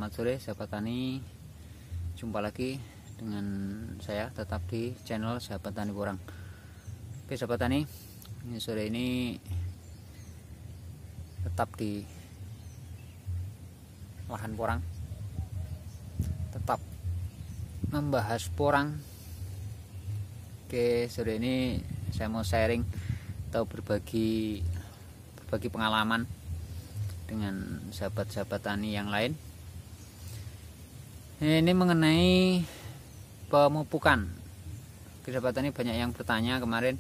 Selamat sore sahabat tani, jumpa lagi dengan saya tetap di channel Sahabat Tani Porang. Oke sahabat tani, ini sore ini tetap di lahan porang, tetap membahas porang. Oke, sore ini saya mau sharing atau berbagi pengalaman dengan sahabat-sahabat tani yang lain. Ini mengenai pemupukan. Sahabat tani banyak yang bertanya kemarin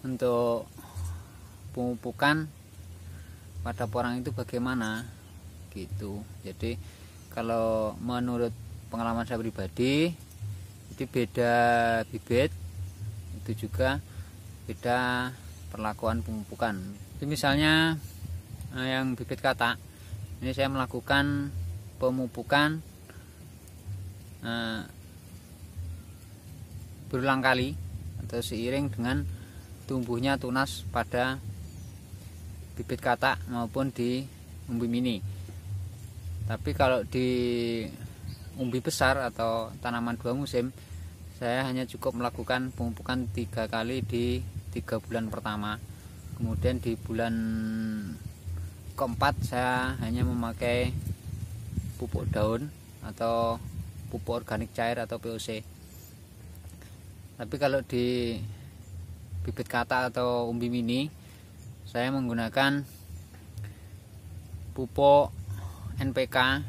untuk pemupukan pada porang itu bagaimana gitu. Jadi kalau menurut pengalaman saya pribadi, itu beda bibit, itu juga beda perlakuan pemupukan. Jadi misalnya yang bibit katak, ini saya melakukan pemupukan berulang kali atau seiring dengan tumbuhnya tunas pada bibit katak maupun di umbi mini. Tapi kalau di umbi besar atau tanaman 2 musim, saya hanya cukup melakukan pemupukan 3 kali di 3 bulan pertama. Kemudian di bulan keempat saya hanya memakai pupuk daun atau pupuk organik cair atau POC. Tapi kalau di bibit katak atau umbi mini, saya menggunakan pupuk NPK.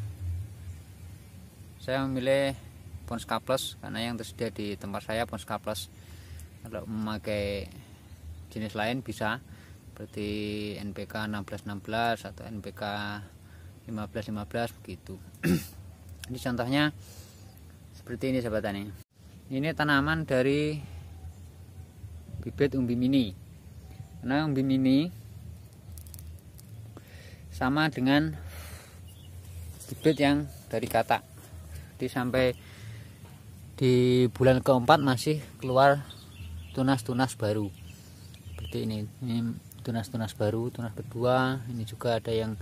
Saya memilih Ponska Plus karena yang tersedia di tempat saya Ponska Plus. Kalau memakai jenis lain bisa seperti NPK 1616 atau NPK 1515 begitu. Ini contohnya seperti ini sahabat tani. Ini tanaman dari bibit umbi mini. Karena umbi mini sama dengan bibit yang dari katak. Jadi sampai di bulan keempat masih keluar tunas-tunas baru. Seperti ini tunas-tunas baru, tunas kedua, ini juga ada yang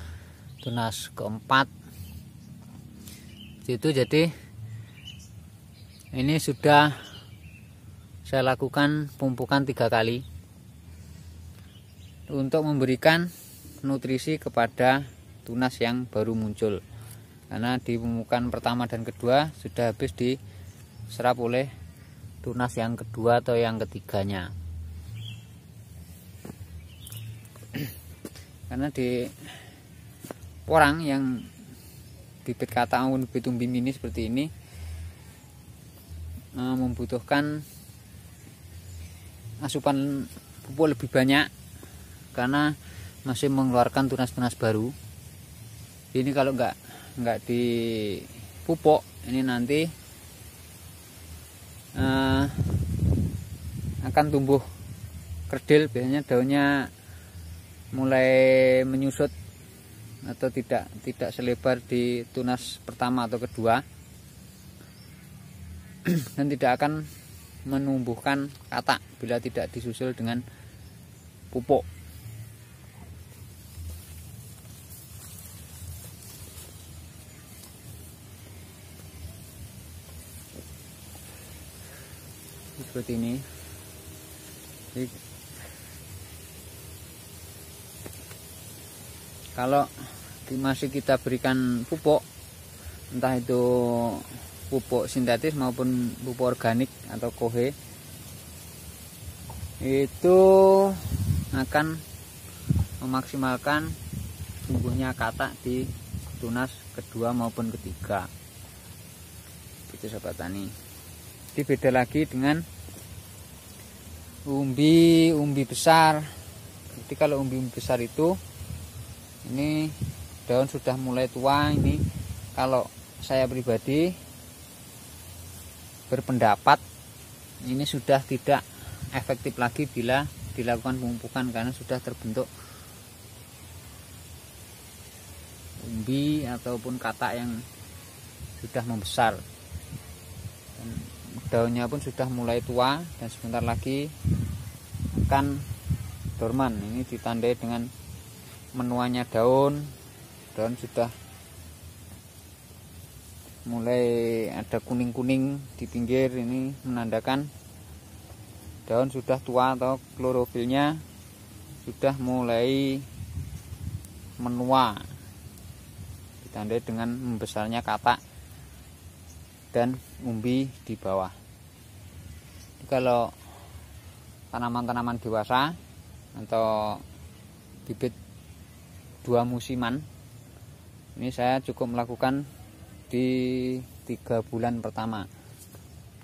tunas keempat. Itu jadi ini sudah saya lakukan pemupukan 3 kali untuk memberikan nutrisi kepada tunas yang baru muncul, karena di pemupukan pertama dan kedua sudah habis diserap oleh tunas yang kedua atau yang ketiganya. Karena di porang yang bibit katak maupun bibit umbi mini seperti ini membutuhkan asupan pupuk lebih banyak karena masih mengeluarkan tunas-tunas baru. Ini kalau nggak dipupuk, ini nanti akan tumbuh kerdil, biasanya daunnya mulai menyusut atau tidak selebar di tunas pertama atau kedua, dan tidak akan menumbuhkan katak bila tidak disusul dengan pupuk. Seperti ini. Jadi, kalau masih kita berikan pupuk, entah itu pupuk sintetis maupun pupuk organik atau kohe, itu akan memaksimalkan tumbuhnya katak di tunas kedua maupun ketiga. Itu sahabat tani. Jadi beda lagi dengan umbi besar. Jadi kalau umbi besar itu ini daun sudah mulai tua. Ini kalau saya pribadi berpendapat ini sudah tidak efektif lagi bila dilakukan pemupukan, karena sudah terbentuk umbi ataupun katak yang sudah membesar dan daunnya pun sudah mulai tua dan sebentar lagi akan dorman. Ini ditandai dengan menuanya daun sudah mulai ada kuning-kuning di pinggir, ini menandakan daun sudah tua atau klorofilnya sudah mulai menua, ditandai dengan membesarnya katak dan umbi di bawah. Jadi kalau tanaman-tanaman dewasa atau bibit 2 musiman, ini saya cukup melakukan di 3 bulan pertama.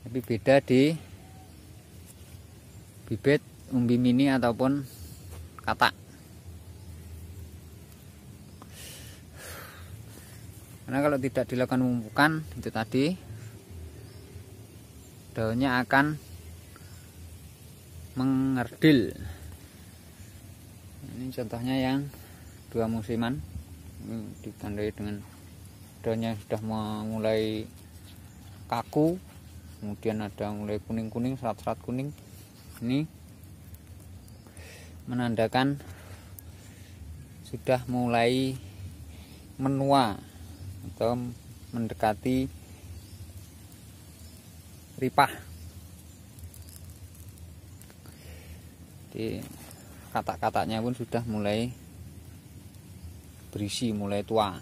Tapi beda di bibit umbi mini ataupun katak. Karena kalau tidak dilakukan pemupukan, itu tadi daunnya akan mengerdil. Ini contohnya yang 2 musiman, ini ditandai dengan daunnya sudah mulai kaku, kemudian ada mulai kuning-kuning, serat-serat kuning. Ini menandakan sudah mulai menua atau mendekati ripah. Jadi katak-kataknya pun sudah mulai berisi, mulai tua.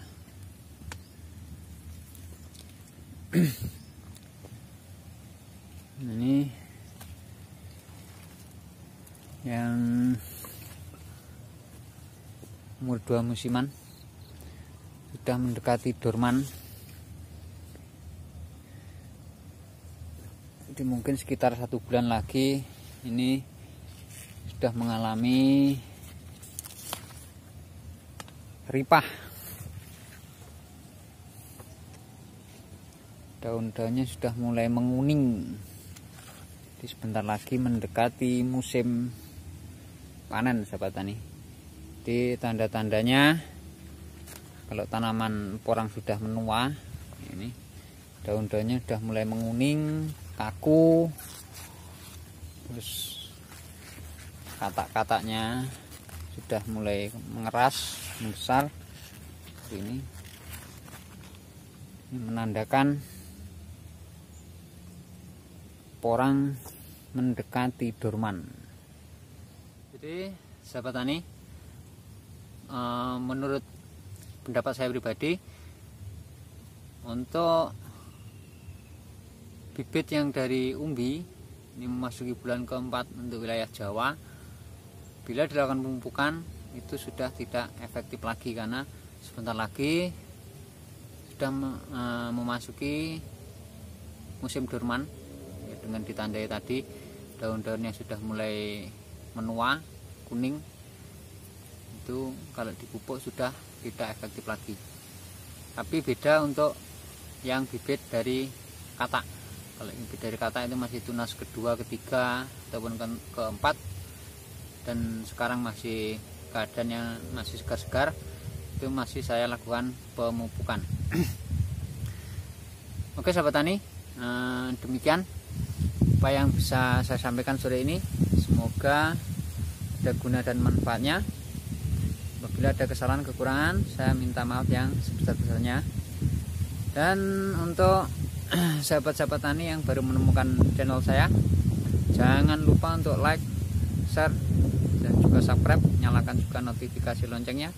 Ini yang umur 2 musiman sudah mendekati dorman. Jadi mungkin sekitar 1 bulan lagi ini sudah mengalami ripah. Daun-daunnya sudah mulai menguning. Jadi sebentar lagi mendekati musim panen, sahabat tani. Jadi tanda-tandanya kalau tanaman porang sudah menua, ini daun-daunnya sudah mulai menguning, kaku, terus katak-kataknya sudah mulai mengeras, membesar. Ini menandakan porang mendekati dorman. Jadi sahabat tani, menurut pendapat saya pribadi, untuk bibit yang dari umbi ini memasuki bulan keempat untuk wilayah Jawa, bila dilakukan pemupukan itu sudah tidak efektif lagi, karena sebentar lagi sudah memasuki musim dorman, ya, dengan ditandai tadi daun-daunnya sudah mulai menua, kuning. Itu kalau dipupuk sudah tidak efektif lagi. Tapi beda untuk yang bibit dari katak. Kalau bibit dari katak itu masih tunas kedua, ketiga, ataupun keempat, dan sekarang masih keadaannya masih segar-segar, itu masih saya lakukan pemupukan. Oke sahabat tani, demikian apa yang bisa saya sampaikan sore ini. Semoga ada guna dan manfaatnya. Apabila ada kesalahan kekurangan, saya minta maaf yang sebesar-besarnya. Dan untuk sahabat-sahabat tani yang baru menemukan channel saya, jangan lupa untuk like, share, dan juga subscribe. Nyalakan juga notifikasi loncengnya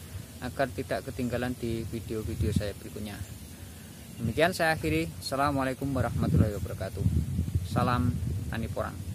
agar tidak ketinggalan di video-video saya berikutnya. Demikian saya akhiri. Assalamualaikum warahmatullahi wabarakatuh. Salam tani porang.